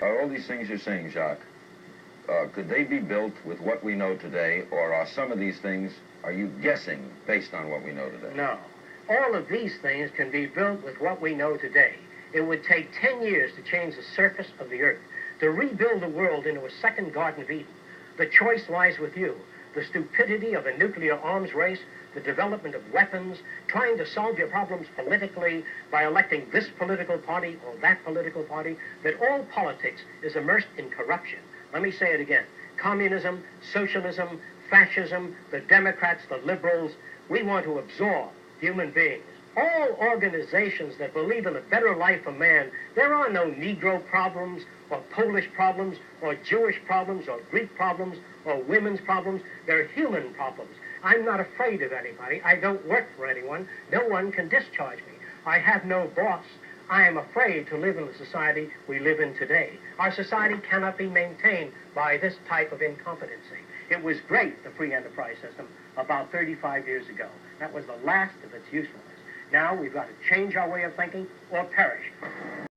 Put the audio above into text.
All these things you're saying, Jacques, could they be built with what we know today, or are some of these things, are you guessing based on what we know today? No. All of these things can be built with what we know today. It would take 10 years to change the surface of the earth, to rebuild the world into a second Garden of Eden. The choice lies with you. The stupidity of a nuclear arms race, the development of weapons, trying to solve your problems politically by electing this political party or that political party, that all politics is immersed in corruption. Let me say it again. Communism, socialism, fascism, the Democrats, the liberals, we want to absorb human beings. All organizations that believe in a better life for man, there are no Negro problems or Polish problems or Jewish problems or Greek problems or women's problems. They're human problems. I'm not afraid of anybody. I don't work for anyone. No one can discharge me. I have no boss. I am afraid to live in the society we live in today. Our society cannot be maintained by this type of incompetency. It was great, the free enterprise system, about 35 years ago. That was the last of its usefulness. Now we've got to change our way of thinking or perish.